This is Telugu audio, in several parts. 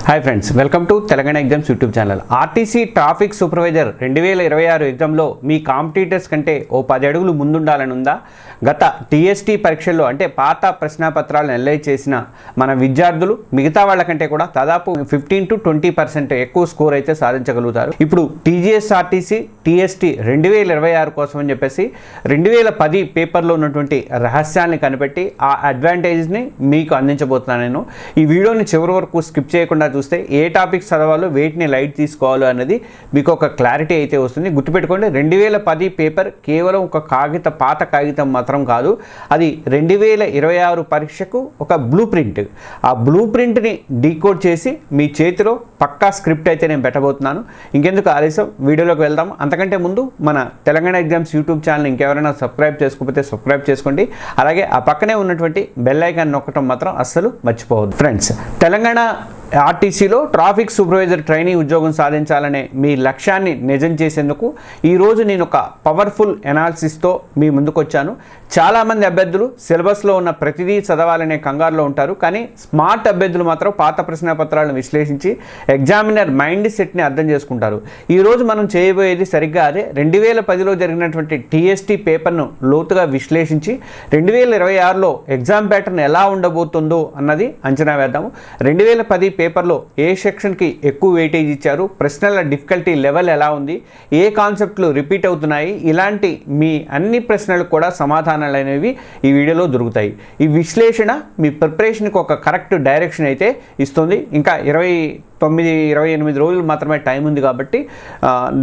Hi friends, welcome to Telangana exams YouTube channel. RTC traffic supervisor 2026 ఎగ్జామ్లో మీ కాంపిటీటర్స్ కంటే ఓ 10 అడుగులు ముందుండాలని ఉందా? గత టీఎస్టీ పరీక్షల్లో అంటే పాత ప్రశ్నాపత్రాలను అనలైజ్ చేసిన మన విద్యార్థులు మిగతా వాళ్ళకంటే కూడా దాదాపు 15 to 20% ఎక్కువ స్కోర్ అయితే సాధించగలుగుతారు. ఇప్పుడు టీజీఎస్ఆర్టీసీ టీఎస్టీ 2026 కోసం అని చెప్పేసి 2010 పేపర్లో ఉన్నటువంటి రహస్యాన్ని కనిపెట్టి ఆ అడ్వాంటేజ్ని మీకు అందించబోతున్నాను. నేను ఈ వీడియోని చివరి వరకు స్కిప్ చేయకుండా చూస్తే ఏ టాపిక్స్ చదవాలో వేటిని లైట్ తీసుకోవాలో అనేది మీకు ఒక క్లారిటీ అయితే వస్తుంది. గుర్తుపెట్టుకోండి, 2010 పేపర్ కేవలం ఒక పాత కాగితం మాత్రం కాదు, అది 2026 పరీక్షకు ఒక బ్లూ ప్రింట్. ఆ బ్లూ ప్రింట్ని డీకోడ్ చేసి మీ చేతిలో పక్కా స్క్రిప్ట్ అయితే నేను పెట్టబోతున్నాను. ఇంకెందుకు ఆలస్యం, వీడియోలోకి వెళ్దాం. అంతకంటే ముందు మన తెలంగాణ ఎగ్జామ్స్ యూట్యూబ్ ఛానల్ ఇంకెవరైనా సబ్స్క్రైబ్ చేసుకోకపోతే సబ్స్క్రైబ్ చేసుకోండి. అలాగే ఆ పక్కనే ఉన్నటువంటి బెల్ ఐకాన్ నొక్కడం మాత్రం అస్సలు మర్చిపోవద్దు. ఫ్రెండ్స్, తెలంగాణ ఆర్టీసీలో ట్రాఫిక్ సూపర్వైజర్ ట్రైనీ ఉద్యోగం సాధించాలనే మీ లక్ష్యాన్ని నిజం చేసేందుకు ఈరోజు నేను ఒక పవర్ఫుల్ ఎనాలిసిస్తో మీ ముందుకు వచ్చాను. చాలామంది అభ్యర్థులు సిలబస్లో ఉన్న ప్రతిదీ చదవాలనే కంగారులో ఉంటారు, కానీ స్మార్ట్ అభ్యర్థులు మాత్రం పాత ప్రశ్నపత్రాలను విశ్లేషించి ఎగ్జామినర్ మైండ్ సెట్ని అర్థం చేసుకుంటారు. ఈరోజు మనం చేయబోయేది సరిగ్గా అదే. 2010లో జరిగినటువంటి టీఎస్టీ పేపర్ను లోతుగా విశ్లేషించి 2026లో ఎగ్జామ్ ప్యాటర్న్ ఎలా ఉండబోతుందో అన్నది అంచనా వేద్దాము. 2010 పేపర్లో ఏ సెక్షన్కి ఎక్కువ వెయిటేజ్ ఇచ్చారు, ప్రశ్నల డిఫికల్టీ లెవెల్ ఎలా ఉంది, ఏ కాన్సెప్ట్లు రిపీట్ అవుతున్నాయి, ఇలాంటి మీ అన్ని ప్రశ్నలకు కూడా సమాధానాలు అనేవి ఈ వీడియోలో దొరుకుతాయి. ఈ విశ్లేషణ మీ ప్రిపరేషన్కి ఒక కరెక్ట్ డైరెక్షన్ అయితే ఇస్తుంది. ఇంకా 29-28 రోజులు మాత్రమే టైం ఉంది కాబట్టి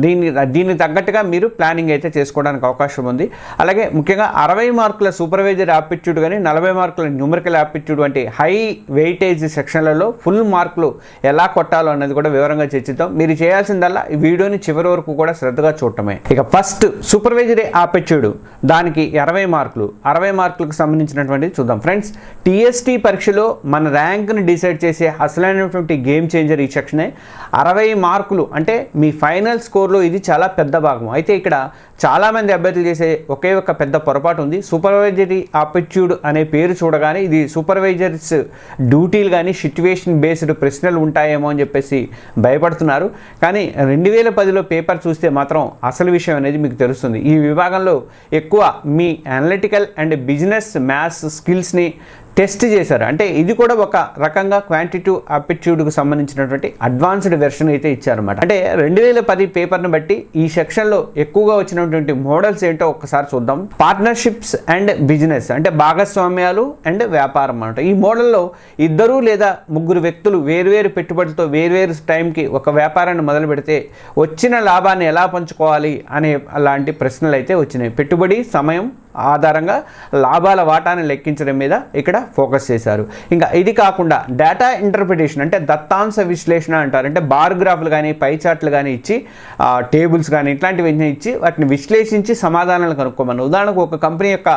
దీనికి తగ్గట్టుగా మీరు ప్లానింగ్ అయితే చేసుకోవడానికి అవకాశం ఉంది. అలాగే ముఖ్యంగా 60 మార్కుల సూపర్వైజర్ యాప్టిట్యూడ్ కానీ 40 మార్కుల న్యూమరికల్ యాప్టిట్యూడ్ వంటి హై వెయిటేజ్ సెక్షన్లలో ఫుల్ మార్కులు ఎలా కొట్టాలో అన్నది కూడా వివరంగా చర్చిద్దాం. మీరు చేయాల్సిందల్లా ఈ వీడియోని చివరి వరకు కూడా శ్రద్ధగా చూడటమే. ఇక ఫస్ట్ సూపర్వైజరీ యాప్టిట్యూడ్, దానికి 60 మార్కులు. 60 మార్కులకు సంబంధించినటువంటిది చూద్దాం. ఫ్రెండ్స్, టీఎస్టీ పరీక్షలో మన ర్యాంక్ని డిసైడ్ చేసే అసలైనటువంటి గేమ్ చేంజర్ ఈ సెక్షనే. 60 మార్కులు అంటే మీ ఫైనల్ స్కోర్లో ఇది చాలా పెద్ద భాగం. అయితే ఇక్కడ చాలామంది అభ్యర్థులు చేసే ఒకే ఒక పెద్ద పొరపాటు ఉంది. సూపర్వైజరీ ఆప్టిట్యూడ్ అనే పేరు చూడగానే ఇది సూపర్వైజర్స్ డ్యూటీలు కానీ సిట్యువేషన్ బేస్డ్ ప్రశ్నలు ఉంటాయేమో అని చెప్పేసి భయపడుతున్నారు. కానీ 2010లో పేపర్ చూస్తే మాత్రం అసలు విషయం అనేది మీకు తెలుస్తుంది. ఈ విభాగంలో ఎక్కువ మీ అనలిటికల్ అండ్ బిజినెస్ మ్యాథ్స్ స్కిల్స్ని టెస్ట్ చేశారు. అంటే ఇది కూడా ఒక రకంగా క్వాంటిటివ్ ఆప్టిట్యూడ్కి సంబంధించినటువంటి అడ్వాన్స్డ్ వెర్షన్ అయితే ఇచ్చారన్నమాట. అంటే 2010 పేపర్ని బట్టి ఈ సెక్షన్లో ఎక్కువగా వచ్చినటువంటి మోడల్స్ ఏంటో ఒక్కసారి చూద్దాం. పార్ట్నర్షిప్స్ అండ్ బిజినెస్ అంటే భాగస్వామ్యాలు అండ్ వ్యాపారం అన్నమాట. ఈ మోడల్లో 2 లేదా 3 వ్యక్తులు వేర్వేరు పెట్టుబడితో వేర్వేరు టైంకి ఒక వ్యాపారాన్ని మొదలు పెడితే వచ్చిన లాభాన్ని ఎలా పంచుకోవాలి అనే అలాంటి ప్రశ్నలు అయితే వచ్చినాయి. పెట్టుబడి సమయం ఆధారంగా లాభాల వాటాన్ని లెక్కించడం మీద ఇక్కడ ఫోకస్ చేశారు. ఇంకా ఇది కాకుండా డేటా ఇంటర్ప్రిటేషన్ అంటే దత్తాంశ విశ్లేషణ అంటారు. అంటే బార్ గ్రాఫ్లు కానీ పై చార్ట్లు కానీ ఇచ్చి టేబుల్స్ కానీ ఇట్లాంటివి ఇచ్చి వాటిని విశ్లేషించి సమాధానాలు కనుక్కోమని. ఉదాహరణకు ఒక కంపెనీ యొక్క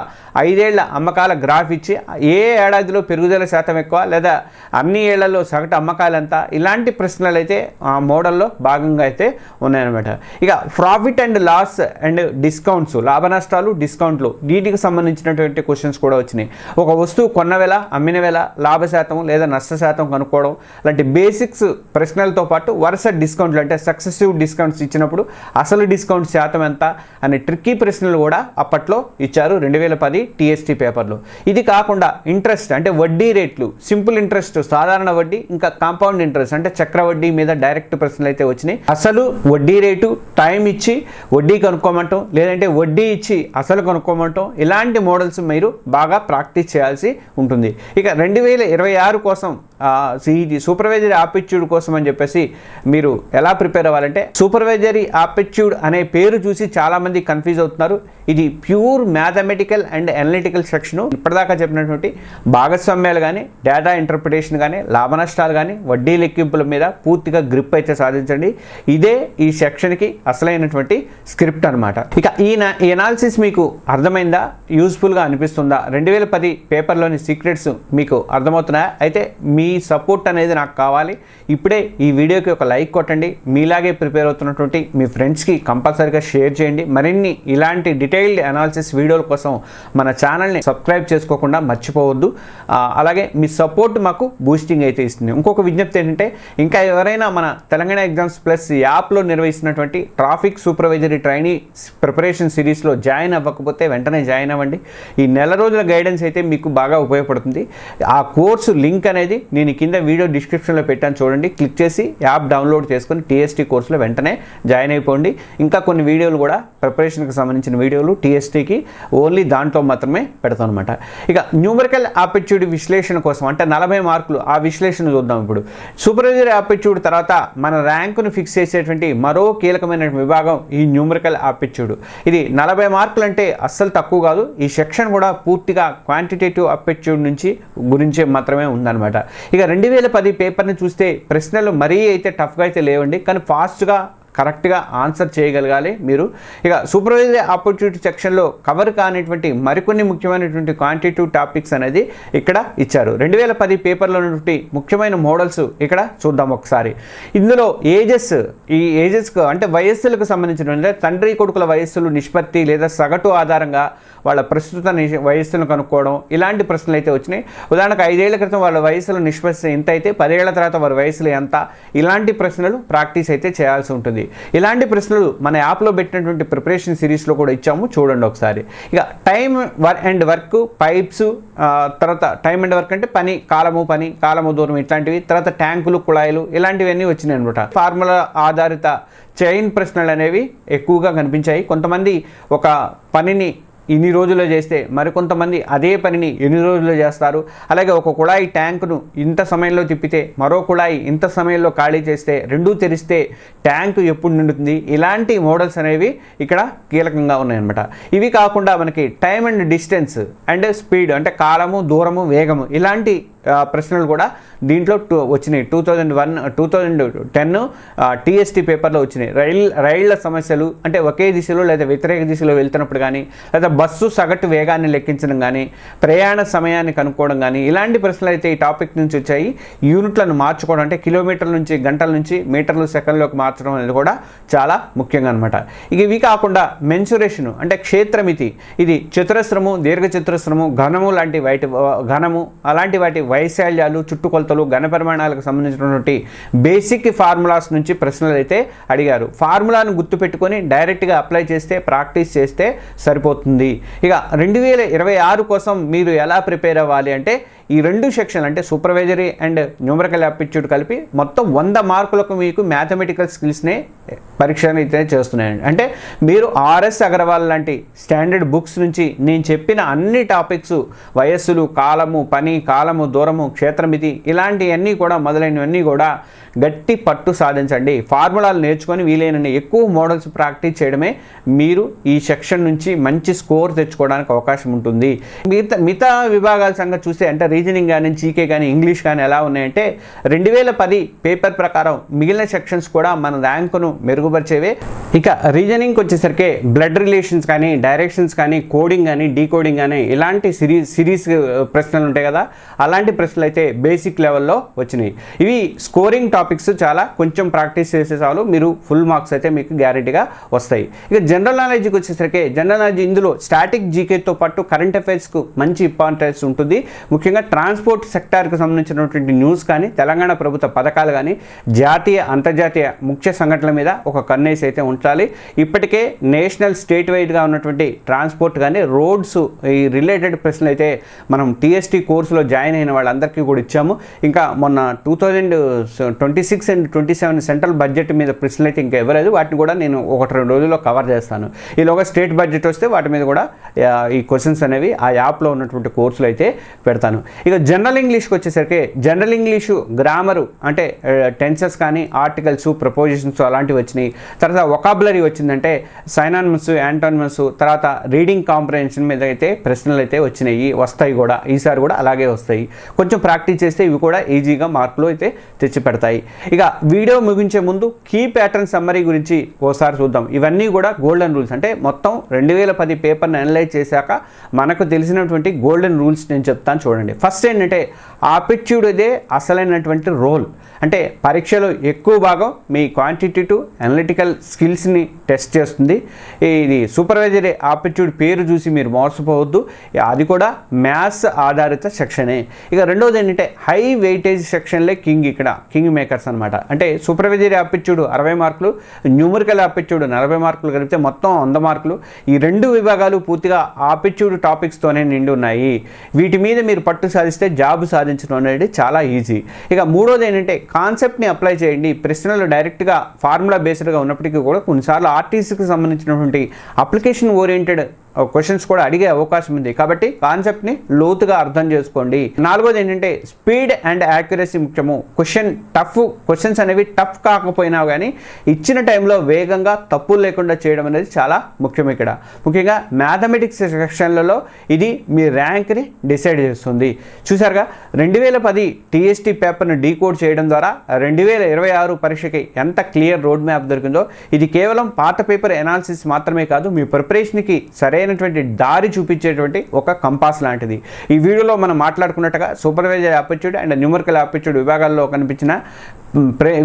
5 ఏళ్ల అమ్మకాల గ్రాఫ్ ఇచ్చి ఏ ఏడాదిలో పెరుగుదల శాతం ఎక్కువ లేదా అన్ని ఏళ్లలో సగటు అమ్మకాలు ఎంత, ఇలాంటి ప్రశ్నలు అయితే ఆ మోడల్లో భాగంగా అయితే ఉన్నాయన్నమాట. ఇక profit and loss and discounts, లాభ నష్టాలు డిస్కౌంట్లు, వీటికి సంబంధించినటువంటి క్వశ్చన్స్ కూడా వచ్చినాయి. ఒక వస్తువు కొన్న వేళ అమ్మిన వేళ లాభ శాతం లేదా నష్ట శాతం కనుక్కోవడం లాంటి బేసిక్స్ ప్రశ్నలతో పాటు వరుస డిస్కౌంట్లు అంటే సక్సెసివ్ డిస్కౌంట్స్ ఇచ్చినప్పుడు అసలు డిస్కౌంట్ శాతం ఎంత అనే ట్రిక్కీ ప్రశ్నలు కూడా అప్పట్లో ఇచ్చారు 2010 టీఎస్టీ పేపర్లో. ఇది కాకుండా ఇంట్రెస్ట్ అంటే వడ్డీ రేట్లు, సింపుల్ ఇంట్రెస్ట్ సాధారణ వడ్డీ, ఇంకా కాంపౌండ్ ఇంట్రెస్ట్ అంటే చక్ర వడ్డీ మీద డైరెక్ట్ ప్రశ్నలు అయితే వచ్చినాయి. అసలు వడ్డీ రేటు, టైం ఇచ్చి వడ్డీ కనుక్కోమంటాం, లేదంటే వడ్డీ ఇచ్చి అసలు కనుక్కోమంటాం. ఇలాంటి మోడల్స్ మీరు బాగా ప్రాక్టీస్ చేయాల్సి ఉంటుంది. ఇక 2026 కోసం ఇది సూపర్వైజరీ ఆప్టిట్యూడ్ కోసం అని చెప్పేసి మీరు ఎలా ప్రిపేర్ అవ్వాలంటే, సూపర్వైజరీ ఆప్టిట్యూడ్ అనే పేరు చూసి చాలామంది కన్ఫ్యూజ్ అవుతున్నారు. ఇది pure mathematical and analytical section. ఇప్పటిదాకా చెప్పినటువంటి భాగస్వామ్యాలు కానీ డేటా ఇంటర్ప్రిటేషన్ కానీ లాభ నష్టాలు కానీ వడ్డీ లెక్కింపుల మీద పూర్తిగా గ్రిప్ అయితే సాధించండి. ఇదే ఈ సెక్షన్కి అసలైనటువంటి స్క్రిప్ట్ అనమాట. ఇక ఈ ఎనాలిసిస్ మీకు అర్థమైందా, యూస్ఫుల్గా అనిపిస్తుందా, 2010 పేపర్లోని సీక్రెట్స్ మీకు అర్థమవుతున్నాయా? అయితే మీ మీ సపోర్ట్ అనేది నాకు కావాలి. ఇప్పుడే ఈ వీడియోకి ఒక లైక్ కొట్టండి. మీలాగే ప్రిపేర్ అవుతున్నటువంటి మీ ఫ్రెండ్స్కి కంపల్సరీగా షేర్ చేయండి. మరిన్ని ఇలాంటి డీటెయిల్డ్ అనాలిసిస్ వీడియోల కోసం మన ఛానల్ని సబ్స్క్రైబ్ చేసుకోకుండా మర్చిపోవద్దు. అలాగే మీ సపోర్ట్ మాకు బూస్టింగ్ అయితే ఇస్తుంది. ఇంకొక విజ్ఞప్తి ఏంటంటే, ఇంకా ఎవరైనా మన తెలంగాణ ఎగ్జామ్స్ ప్లస్ యాప్లో నిర్వహిస్తున్నటువంటి ట్రాఫిక్ సూపర్వైజరీ ట్రైనీ ప్రిపరేషన్ సిరీస్లో జాయిన్ అవ్వకపోతే వెంటనే జాయిన్ అవ్వండి. ఈ నెల రోజుల గైడెన్స్ అయితే మీకు బాగా ఉపయోగపడుతుంది. ఆ కోర్సు లింక్ అనేది నేను కింద వీడియో డిస్క్రిప్షన్లో పెట్టాను, చూడండి. క్లిక్ చేసి యాప్ డౌన్లోడ్ చేసుకొని టీఎస్టీ కోర్సులో వెంటనే జాయిన్ అయిపోండి. ఇంకా కొన్ని వీడియోలు కూడా ప్రిపరేషన్కి సంబంధించిన వీడియోలు టీఎస్టీకి ఓన్లీ దాంట్లో మాత్రమే పెడతాం అనమాట. ఇక న్యూమరికల్ ఆప్టిట్యూడ్ విశ్లేషణ కోసం అంటే 40 మార్కులు ఆ విశ్లేషణ చూద్దాం. ఇప్పుడు సూపర్వైజరీ ఆప్టిట్యూడ్ తర్వాత మన ర్యాంకును ఫిక్స్ చేసేటువంటి మరో కీలకమైన విభాగం ఈ న్యూమరికల్ ఆప్టిట్యూడ్. ఇది 40 మార్కులు అంటే అస్సలు తక్కువ కాదు. ఈ సెక్షన్ కూడా పూర్తిగా క్వాంటిటేటివ్ ఆప్టిట్యూడ్ గురించే మాత్రమే ఉందన్నమాట. ఇక 2010 పేపర్ని చూస్తే ప్రశ్నలు మరీ అయితే టఫ్గా అయితే లేవండి, కానీ ఫాస్ట్గా కరెక్ట్గా ఆన్సర్ చేయగలగాలి మీరు. ఇక సూపర్వైజరీ ఆపర్చునిటీ సెక్షన్లో కవర్ కానిటువంటి మరికొన్ని ముఖ్యమైనటువంటి క్వాంటిటేటివ్ టాపిక్స్ అనేది ఇక్కడ ఇచ్చారు. 2010 పేపర్లో ఉన్నటువంటి ముఖ్యమైన మోడల్స్ ఇక్కడ చూద్దాం ఒకసారి. ఇందులో ఈ ఏజెస్కు అంటే వయస్సులకు సంబంధించిన తండ్రి కొడుకుల వయస్సులు నిష్పత్తి లేదా సగటు ఆధారంగా వాళ్ళ ప్రస్తుత వయస్సును కనుక్కోవడం, ఇలాంటి ప్రశ్నలు అయితే వచ్చినాయి. ఉదాహరణకు 5 ఏళ్ల క్రితం వాళ్ళ వయసుల నిష్పత్తి ఎంత అయితే 10 ఏళ్ల తర్వాత వారి వయసులు ఎంత, ఇలాంటి ప్రశ్నలు ప్రాక్టీస్ అయితే చేయాల్సి ఉంటుంది. ఇలాంటి ప్రశ్నలు మన యాప్లో పెట్టినటువంటి ప్రిపరేషన్ సిరీస్లో కూడా ఇచ్చాము, చూడండి ఒకసారి. ఇక టైమ్ అండ్ వర్క్, పైప్స్, తర్వాత టైమ్ అండ్ వర్క్ అంటే పని కాలము దూరం ఇట్లాంటివి, తర్వాత ట్యాంకులు కుళాయిలు ఇలాంటివన్నీ వచ్చినాయి అనమాట. ఫార్ములా ఆధారిత చైన్ ప్రశ్నలు అనేవి ఎక్కువగా కనిపించాయి. కొంతమంది ఒక పనిని ఇన్ని రోజుల్లో చేస్తే మరికొంతమంది అదే పనిని ఎన్ని రోజుల్లో చేస్తారు. అలాగే ఒక కుళాయి ట్యాంకును ఇంత సమయంలో తిప్పితే మరో కుళాయి ఇంత సమయంలో ఖాళీ చేస్తే, రెండూ తెరిస్తే ట్యాంకు ఎప్పుడు నిండుతుంది, ఇలాంటి మోడల్స్ అనేవి ఇక్కడ కీలకంగా ఉన్నాయన్నమాట. ఇవి కాకుండా మనకి time and distance and speed అంటే కాలము దూరము వేగము ఇలాంటి ప్రశ్నలు కూడా దీంట్లో వచ్చినాయి. 2010 టీఎస్టీ పేపర్లో వచ్చినాయి. రైళ్ల సమస్యలు అంటే ఒకే దిశలో లేదా వ్యతిరేక దిశలో వెళ్తున్నప్పుడు కానీ, లేదా బస్సు సగటు వేగాన్ని లెక్కించడం కానీ, ప్రయాణ సమయాన్ని కనుక్కోవడం కానీ, ఇలాంటి ప్రశ్నలు అయితే ఈ టాపిక్ నుంచి వచ్చాయి. యూనిట్లను మార్చుకోవడం అంటే కిలోమీటర్ల నుంచి గంటల నుంచి మీటర్లు సెకండ్లోకి మార్చడం అనేది కూడా చాలా ముఖ్యంగా అనమాట. ఇక ఇవి కాకుండా మెన్సురేషను అంటే క్షేత్రమితి, ఇది చతురస్రము, దీర్ఘచతురస్రము, ఘనము లాంటి అలాంటి వాటి వైశాల్యాలు, చుట్టుకొలతలు, ఘన పరిమాణాలకు సంబంధించినటువంటి బేసిక్ ఫార్ములాస్ నుంచి ప్రశ్నలు అయితే అడిగారు. ఫార్ములాను గుర్తుపెట్టుకొని డైరెక్ట్గా అప్లై చేస్తే, ప్రాక్టీస్ చేస్తే సరిపోతుంది. ఇక 2026 కోసం మీరు ఎలా ప్రిపేర్ అవ్వాలి అంటే, ఈ 2 సెక్షన్లు అంటే సూపర్వైజరీ అండ్ న్యూమరికల్ ఆప్టిట్యూడ్ కలిపి మొత్తం 100 మార్కులకు మీకు మ్యాథమెటికల్ స్కిల్స్నే పరీక్షను అయితే చేస్తున్నాయండి. అంటే మీరు ఆర్ఎస్ అగర్వాల్ లాంటి స్టాండర్డ్ బుక్స్ నుంచి నేను చెప్పిన అన్ని టాపిక్స్, వయస్సులు, కాలము, పని, కాలము, దూరము, క్షేత్రమితి ఇలాంటివన్నీ కూడా మొదలైనవన్నీ కూడా గట్టి పట్టు సాధించండి. ఫార్ములాలు నేర్చుకొని వీలైనన్ని ఎక్కువ మోడల్స్ ప్రాక్టీస్ చేయడమే మీరు ఈ సెక్షన్ నుంచి మంచి స్కోర్ తెచ్చుకోవడానికి అవకాశం ఉంటుంది. మిగతా విభాగాల సంగతి చూస్తే అంటే రీజనింగ్ కానీ, జీకే కానీ, ఇంగ్లీష్ కానీ ఎలా ఉన్నాయంటే 2010 పేపర్ ప్రకారం మిగిలిన సెక్షన్స్ కూడా మన ర్యాంకును మెరుగుపరిచేవే. ఇక రీజనింగ్కి వచ్చేసరికి బ్లడ్ రిలేషన్స్ కానీ, డైరెక్షన్స్ కానీ, కోడింగ్ కానీ, డీకోడింగ్ కానీ ఇలాంటి సిరీస్ ప్రశ్నలు ఉంటాయి కదా, అలాంటి ప్రశ్నలు అయితే బేసిక్ లెవెల్లో వచ్చినాయి. ఇవి స్కోరింగ్ టాపిక్స్, చాలా కొంచెం ప్రాక్టీస్ చేసే చాలు మీరు ఫుల్ మార్క్స్ అయితే మీకు గ్యారెంటీగా వస్తాయి. ఇక జనరల్ నాలెడ్జ్కి వచ్చేసరికి జనరల్ నాలెడ్జ్ ఇందులో స్టాటిక్ జీకేతో పాటు కరెంట్ అఫైర్స్కు మంచి ఇంపార్టెన్స్ ఉంటుంది. ముఖ్యంగా ట్రాన్స్పోర్ట్ సెక్టార్కి సంబంధించినటువంటి న్యూస్ కానీ, తెలంగాణ ప్రభుత్వ పథకాలు కానీ, జాతీయ అంతర్జాతీయ ముఖ్య సంఘటనల మీద ఒక కన్నేసి అయితే ఉంచాలి. ఇప్పటికే నేషనల్ స్టేట్ వైడ్గా ఉన్నటువంటి ట్రాన్స్పోర్ట్ కానీ, రోడ్స్ ఈ రిలేటెడ్ ప్రశ్నలు అయితే మనం టీఎస్టీ కోర్సులో జాయిన్ అయిన వాళ్ళందరికీ కూడా ఇచ్చాము. ఇంకా మొన్న 2026 అండ్ 27 సెంట్రల్ బడ్జెట్ మీద ప్రశ్నలు అయితే ఇంకా ఇవ్వలేదు. వాటిని కూడా నేను 1-2 రోజుల్లో కవర్ చేస్తాను. ఈలోగా స్టేట్ బడ్జెట్ వస్తే వాటి మీద కూడా ఈ క్వశ్చన్స్ అనేవి ఆ యాప్లో ఉన్నటువంటి కోర్సులు అయితే పెడతాను. ఇక జనరల్ ఇంగ్లీష్కి వచ్చేసరికి జనరల్ ఇంగ్లీషు గ్రామరు అంటే టెన్సెస్ కానీ, ఆర్టికల్స్, ప్రపోజిషన్స్ అలాంటివి వచ్చినాయి. తర్వాత వొకాబులరీ వచ్చిందంటే సైనానిమస్, యాంటానిమస్, తర్వాత రీడింగ్ కాంప్రహెన్షన్ మీద అయితే ప్రశ్నలు అయితే వస్తాయి కూడా ఈసారి కూడా అలాగే వస్తాయి. కొంచెం ప్రాక్టీస్ చేస్తే ఇవి కూడా ఈజీగా మార్కులు అయితే తెచ్చి పెడతాయి. ఇక వీడియో ముగించే ముందు కీ ప్యాటర్న్ సమ్మరీ గురించి ఓసారి చూద్దాం. ఇవన్నీ కూడా గోల్డెన్ రూల్స్ అంటే మొత్తం 2010 పేపర్ని అనలైజ్ చేశాక మనకు తెలిసినటువంటి గోల్డెన్ రూల్స్ నేను చెప్తాను చూడండి. ఫస్ట్ ఏంటంటే ఆప్టిట్యూడ్ ఇదే అసలైనటువంటి రోల్. అంటే పరీక్షలో ఎక్కువ భాగం మీ క్వాంటిటేటివ్ అనలిటికల్ స్కిల్స్ని టెస్ట్ చేస్తుంది. ఇది సూపర్వైజరీ ఆప్టిట్యూడ్ పేరు చూసి మీరు మోసపోవద్దు, అది కూడా మ్యాథ్స్ ఆధారిత సెక్షనే. ఇక రెండోది ఏంటంటే హై వెయిటేజ్ సెక్షన్లే ఇక్కడ కింగ్ మేకర్స్ అనమాట. అంటే సూపర్వైజరీ ఆప్టిట్యూడ్ 60 మార్కులు, న్యూమరికల్ ఆప్టిట్యూడ్ 40 మార్కులు కలిపితే మొత్తం 100 మార్కులు. ఈ రెండు విభాగాలు పూర్తిగా ఆప్టిట్యూడ్ టాపిక్స్తోనే నిండి ఉన్నాయి. వీటి మీద మీరు పట్టు సాధిస్తే జాబ్ సాధించడం అనేది చాలా ఈజీ. ఇక మూడోది ఏంటంటే కాన్సెప్ట్ని అప్లై చేయండి. ప్రశ్నలు డైరెక్ట్గా ఫార్ములా బేస్డ్గా ఉన్నప్పటికీ కూడా కొన్నిసార్లు ఆర్టీసీకి సంబంధించినటువంటి అప్లికేషన్ ఓరియంటెడ్ క్వశ్చన్స్ కూడా అడిగే అవకాశం ఉంది. కాబట్టి కాన్సెప్ట్ని లోతుగా అర్థం చేసుకోండి. నాలుగోది ఏంటంటే స్పీడ్ అండ్ యాక్యురసీ ముఖ్యము. క్వశ్చన్స్ అనేవి టఫ్ కాకపోయినా కానీ ఇచ్చిన టైంలో వేగంగా తప్పులు లేకుండా చేయడం అనేది చాలా ముఖ్యం. ఇక్కడ ముఖ్యంగా మ్యాథమెటిక్స్ సెక్షన్లలో ఇది మీ ర్యాంక్ని డిసైడ్ చేస్తుంది. చూసారుగా 2010 టీఎస్టీ పేపర్ని డీకోడ్ చేయడం ద్వారా 2026 పరీక్షకి ఎంత క్లియర్ రోడ్ మ్యాప్ దొరికిందో. ఇది కేవలం పాత పేపర్ ఎనాలిసిస్ మాత్రమే కాదు, మీ ప్రిపరేషన్కి సరైనటువంటి దారి చూపించేటువంటి ఒక కంపాస్ లాంటిది. ఈ వీడియోలో మనం మాట్లాడుకున్నట్టుగా supervisory aptitude and numerical aptitude విభాగాల్లో కనిపించిన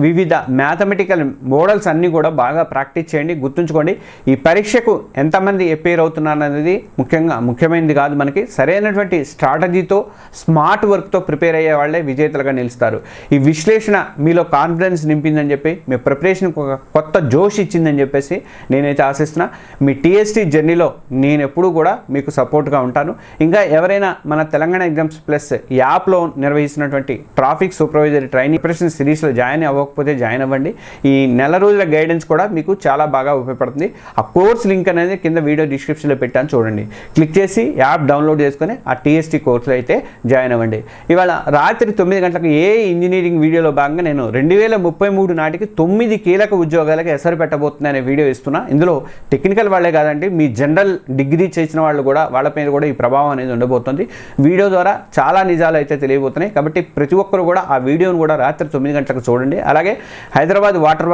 వివిధ మ్యాథమెటికల్ మోడల్స్ అన్నీ కూడా బాగా ప్రాక్టీస్ చేయండి. గుర్తుంచుకోండి, ఈ పరీక్షకు ఎంతమంది అపేర్ అవుతున్నారు అనేది ముఖ్యమైనది కాదు. మనకి సరైనటువంటి స్ట్రాటజీతో స్మార్ట్ వర్క్తో ప్రిపేర్ అయ్యే వాళ్ళే విజేతలుగా నిలుస్తారు. ఈ విశ్లేషణ మీలో కాన్ఫిడెన్స్ నింపిందని చెప్పి, మీ ప్రిపరేషన్కి ఒక కొత్త జోష్ ఇచ్చిందని చెప్పేసి నేనైతే ఆశిస్తున్నా. మీ టీఎస్టీ జర్నీలో నేను ఎప్పుడూ కూడా మీకు సపోర్ట్గా ఉంటాను. ఇంకా ఎవరైనా మన తెలంగాణ ఎగ్జామ్స్ ప్లస్ యాప్లో నిర్వహిస్తున్నటువంటి ట్రాఫిక్ సూపర్వైజరీ ట్రైనింగ్ ప్రిపరేషన్ సిరీస్లో జాయిన్ అవ్వకపోతే జాయిన్ అవ్వండి. ఈ నెల రోజుల గైడెన్స్ కూడా మీకు చాలా బాగా ఉపయోగపడుతుంది. ఆ కోర్స్ లింక్ అనేది కింద వీడియో డిస్క్రిప్షన్లో పెట్టాను, చూడండి. క్లిక్ చేసి యాప్ డౌన్లోడ్ చేసుకొని ఆ టీఎస్టీ కోర్సులో అయితే జాయిన్ అవ్వండి. ఇవాళ రాత్రి 9 గంటలకు ఇంజనీరింగ్ వీడియోలో భాగంగా నేను 2033 నాటికి 9 కీలక ఉద్యోగాలకు ఎసరు పెట్టబోతుంది అనే వీడియో ఇస్తున్నా. ఇందులో టెక్నికల్ వాళ్ళే కాదండి, మీ జనరల్ డిగ్రీ చేసిన వాళ్ళు కూడా, వాళ్ళ పైన కూడా ఈ ప్రభావం అనేది ఉండబోతుంది. వీడియో ద్వారా చాలా నిజాలు అయితే తెలియబోతున్నాయి. కాబట్టి ప్రతి ఒక్కరు కూడా ఆ వీడియోను కూడా రాత్రి 9 గంటలకు చూడండి. అలాగే హైదరాబాద్ వాటర్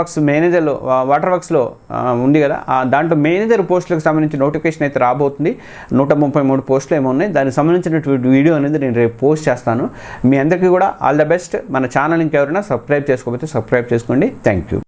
వర్క్స్లో ఉంది కదా, దాంట్లో మేనేజర్ పోస్టులకు సంబంధించి నోటిఫికేషన్ అయితే రాబోతుంది. 133 పోస్టులు ఏమో ఉన్నాయి. దానికి సంబంధించినటువంటి వీడియో అనేది నేను రేపు పోస్ట్ చేస్తాను. మీ అందరికీ కూడా ఆల్ ద బెస్ట్. మన ఛానల్ ఇంకెవరైనా సబ్స్క్రైబ్ చేసుకోకపోతే సబ్స్క్రైబ్ చేసుకోండి. Thank you.